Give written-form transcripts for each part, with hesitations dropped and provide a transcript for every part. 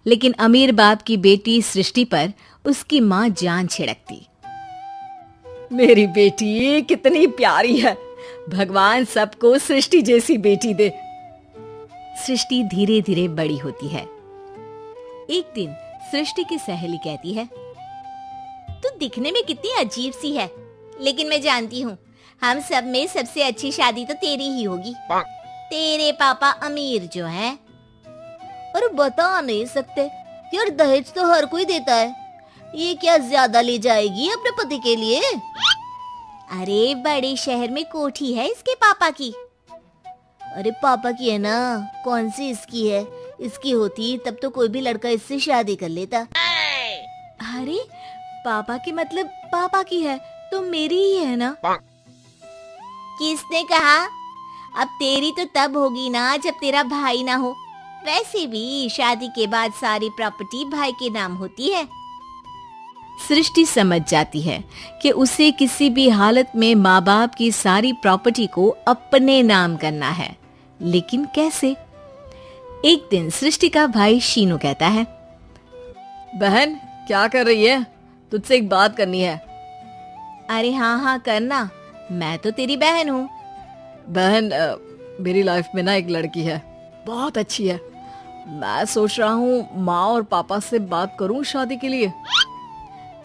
लेकिन अमीर बाप की बेटी सृष्टि पर उसकी माँ जान छिड़कती। मेरी बेटी कितनी प्यारी है, भगवान सबको सृष्टि जैसी बेटी दे। सृष्टि धीरे धीरे बड़ी होती है। एक दिन सृष्टि की सहेली कहती है, तू दिखने में कितनी अजीब सी है, लेकिन मैं जानती हूँ हम सब में सबसे अच्छी शादी तो तेरी ही होगी। तेरे पापा अमीर जो हैं। और बता नहीं सकते यार, दहेज तो हर कोई देता है, ये क्या ज्यादा ले जाएगी अपने पति के लिए? अरे बड़े शहर में कोठी है इसके पापा की। अरे पापा की है ना, कौन सी इसकी है? इसकी होती तब तो कोई भी लड़का इससे शादी कर लेता। अरे पापा की मतलब पापा की है तो मेरी ही है ना? किसने कहा? अब तेरी तो तब होगी ना जब तेरा भाई ना हो। वैसे भी शादी के बाद सारी प्रॉपर्टी भाई के नाम होती है। सृष्टि समझ जाती है कि उसे किसी भी हालत में माँ बाप की सारी प्रॉपर्टी को अपने नाम करना है, लेकिन कैसे? एक दिन सृष्टि का भाई शीनू कहता है, बहन क्या कर रही है? तुझसे एक बात करनी है। अरे हाँ हाँ करना, मैं तो तेरी बहन हूँ। बहन मेरी लाइफ में ना एक लड़की है, बहुत अच्छी है। मैं सोच रहा हूँ माँ और पापा से बात करूँ शादी के लिए।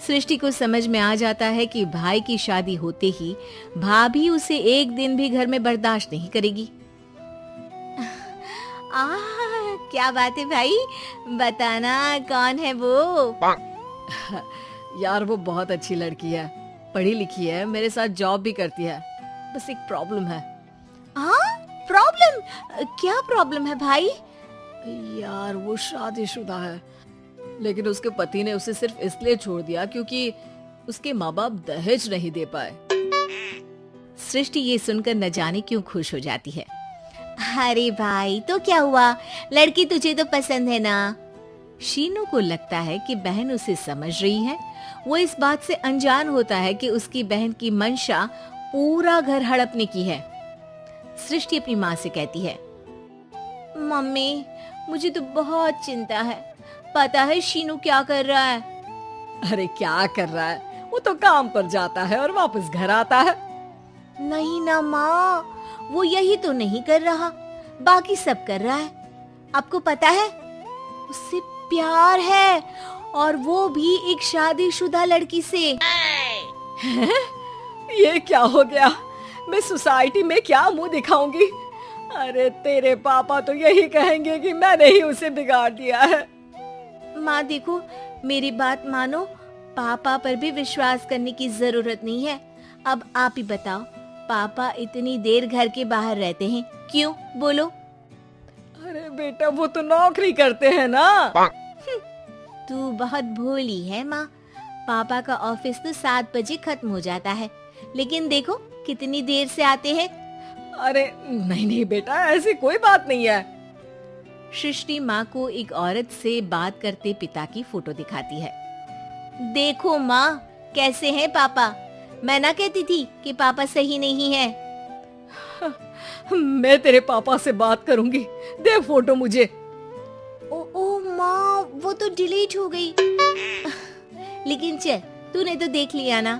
सृष्टि को समझ में आ जाता है कि भाई की शादी होते ही भाभी उसे एक दिन भी घर में बर्दाश्त नहीं करेगी। क्या बात है भाई, बताना कौन है वो? यार वो बहुत अच्छी लड़की है, पढ़ी लिखी है, मेरे साथ जॉब भी करती है। बस एक प्रॉब्लम है। हाँ प्रॉब्लम? क्या प्रॉब्लम है भाई? यार वो शादीशुदा है, लेकिन उसके पति ने उसे सिर्फ इसलिए छोड़ दिया क्योंकि उसके माँ बाप दहेज नहीं दे पाए। सृष्टि ये सुनकर न जाने क्यों खुश हो जाती है। अरे भाई तो क्या हुआ, लड़की तुझे तो पसंद है ना? शीनू को लगता है कि बहन उसे समझ रही है। वो इस बात से अनजान होता है कि उसकी बहन की मंशा पूरा घर हड़पने की है। सृष्टि अपनी माँ से कहती है, मम्मी मुझे तो बहुत चिंता है, पता है शीनू क्या कर रहा है? अरे क्या कर रहा है, वो तो काम पर जाता है और वापस घर आता है। नहीं ना माँ, वो यही तो नहीं कर रहा, बाकी सब कर रहा है। आपको पता है उससे प्यार है, और वो भी एक शादीशुदा लड़की से। ये क्या हो गया, मैं सोसाइटी में क्या मुंह दिखाऊंगी? अरे तेरे पापा तो यही कहेंगे कि मैंने ही उसे बिगाड़ दिया है। माँ देखो, मेरी बात मानो, पापा पर भी विश्वास करने की जरूरत नहीं है। अब आप ही बताओ, पापा इतनी देर घर के बाहर रहते हैं क्यों, बोलो? अरे बेटा वो तो नौकरी करते हैं ना। तू बहुत भोली है माँ, पापा का ऑफिस तो 7 बजे खत्म हो जाता है, लेकिन देखो कितनी देर से आते हैं। अरे नहीं नहीं बेटा, ऐसी कोई बात नहीं है। सृष्टि माँ को एक औरत से बात करते पिता की फोटो दिखाती है। देखो माँ कैसे हैं पापा, मैं ना कहती थी कि पापा सही नहीं है। मैं तेरे पापा से बात करूंगी, दे फोटो मुझे। ओ माँ वो तो डिलीट हो गई। लेकिन चल, तूने तो देख लिया ना,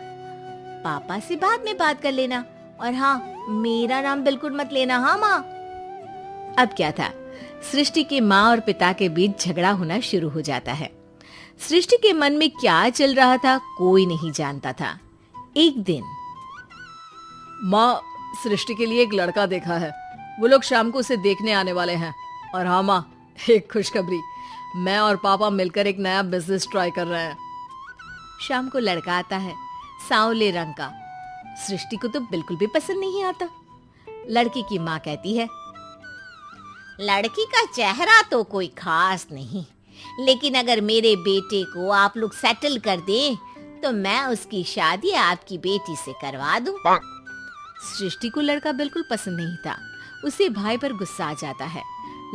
पापा से बाद में बात कर लेना, और हाँ मेरा नाम बिल्कुल मत लेना। हाँ माँ। अब क्या था, सृष्टि के माँ और पिता के बीच झगड़ा होना शुरू हो जाता है। सृष्टि के मन में क्या चल रहा था कोई नहीं जानता था। एक दिन, माँ सृष्टि के लिए एक लड़का देखा है, वो लोग शाम को उसे देखने आने वाले हैं। और हाँ माँ, एक खुशखबरी, मैं और पापा मिलकर एक नया बिजनेस ट्राई कर रहे हैं। शाम को लड़का आता है, सांवले रंग का। सृष्टि को तो बिल्कुल भी पसंद नहीं आता। लड़की की माँ कहती है, लड़की का चेहरा तो कोई खास नहीं, लेकिन अगर मेरे बेटे को आप लोग सेटल कर दें तो मैं उसकी शादी आपकी बेटी से करवा दूं। सृष्टि को लड़का बिल्कुल पसंद नहीं था। उसे भाई पर गुस्सा आ जाता है।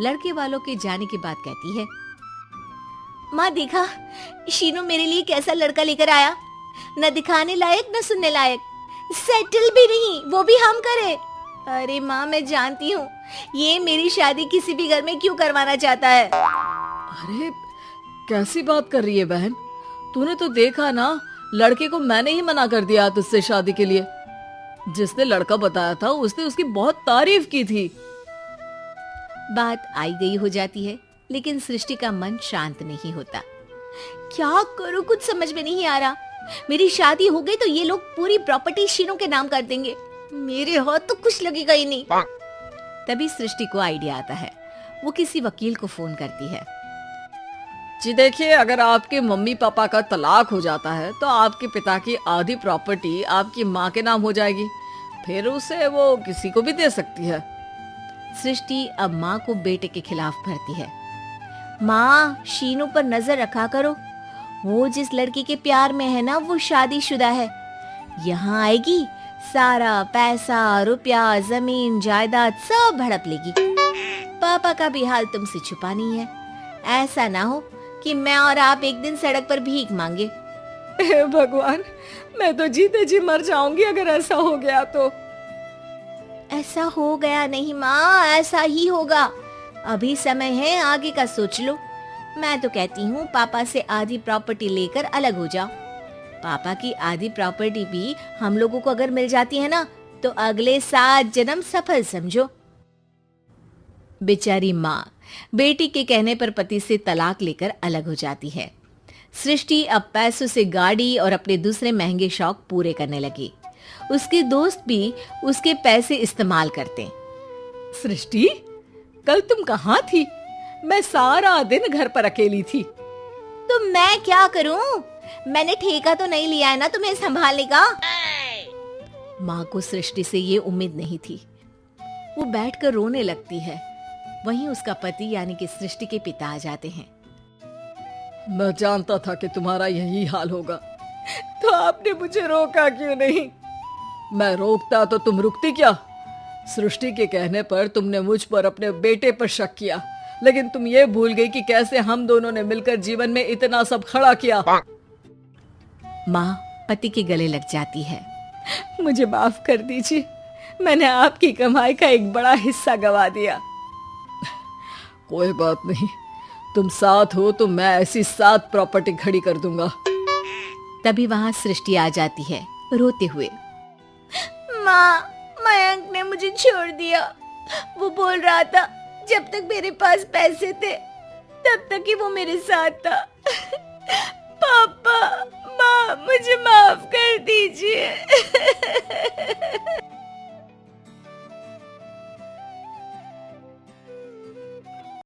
लड़के वालों के जाने के बाद कहती है, माँ देखा शीनू मेरे लिए कैसा लड़का लेकर आया, न दिखाने लायक न सुनने लायक, सेटल भी नहीं, वो भी हम करे। अरे माँ मैं जानती हूँ ये मेरी शादी किसी भी घर में क्यों करवाना चाहता है। अरे कैसी बात कर रही है बहन, तूने तो देखा ना, लड़के को मैंने ही मना कर दिया तुझसे शादी के लिए। जिसने लड़का बताया था उसने उसकी बहुत तारीफ की थी। बात आई गई हो जाती है, लेकिन सृष्टि का मन शांत नहीं होता। क्या करूं, कुछ समझ में नहीं आ रहा। मेरी शादी हो गई तो ये लोग पूरी प्रॉपर्टी शीनू के नाम कर देंगे, मेरे हाथ तो कुछ लगेगा ही नहीं। तभी सृष्टि को आइडिया आता है। वो किसी वकील को फोन करती है। जी देखिए, अगर आपके मम्मी पापा का तलाक हो जाता है तो आपके पिता की आधी प्रॉपर्टी आपकी माँ के नाम हो जाएगी, फिर उसे वो किसी को भी दे सकती है। सृष्टि अब माँ को बेटे के खिलाफ भरती है। माँ, शीनू पर नजर रखा करो, वो जिस लड़की के प्यार में है ना वो शादीशुदा है। यहाँ आएगी, सारा पैसा, रुपया, जमीन, जायदाद सब हड़प लेगी। पापा का भी हाल तुमसे छुपा नहीं है। ऐसा ना हो कि मैं और आप एक दिन सड़क पर भीख मांगे। हे भगवान, मैं तो जीते जी मर जाऊंगी अगर ऐसा हो गया तो। ऐसा हो गया नहीं माँ, ऐसा ही होगा। अभी समय है, आगे का सोच लो। मैं तो कहती हूँ पापा से आधी प्रॉपर्टी लेकर अलग हो जाओ। पापा की आधी प्रॉपर्टी भी हम लोगों को अगर मिल जाती है ना तो अगले 7 जन्म सफल समझो। बेचारी माँ बेटी के कहने पर पति से तलाक लेकर अलग हो जाती है। सृष्टि अब पैसों से गाड़ी और अपने दूसरे महंगे शौक पूरे करने लगी। उसके दोस्त भी उसके पैसे इस्तेमाल करते। सृष्टि, कल तुम कहाँ थी? मैं सारा दिन घर पर अकेली थी। तो मैं क्या करूं? मैंने ठेका तो नहीं लिया है ना तुम्हें संभालने का। माँ को सृष्टि से ये उम्मीद नहीं थी। वो बैठकर रोने लगती है। वहीं उसका पति यानी कि सृष्टि के पिता आ जाते हैं। मैं जानता था कि तुम्हारा यही हाल होगा, तो आपने मुझे रोका क्यों नहीं? मैं रोकता तो तुम रुकती क्या? सृष्टि के कहने पर तुमने मुझ पर अपने बेटे पर शक किया, लेकिन तुम ये भूल गई कि कैसे हम दोनों ने मिलकर जीवन में इतना सब खड़ा किया। माँ पति के गले लग जाती है। मुझे माफ कर दीजिए, मैंने आपकी कमाई का एक बड़ा हिस्सा गवा दिया। कोई बात नहीं, तुम साथ हो तो मैं ऐसी 7 प्रॉपर्टी खड़ी कर दूंगा। तभी वहां सृष्टि आ जाती है रोते हुए। माँ, मयंक ने मुझे छोड़ दिया। वो बोल रहा था जब तक मेरे पास पैसे थे तब तक ही वो मेरे साथ था। पापा, माँ, मुझे माफ कर दीजिए।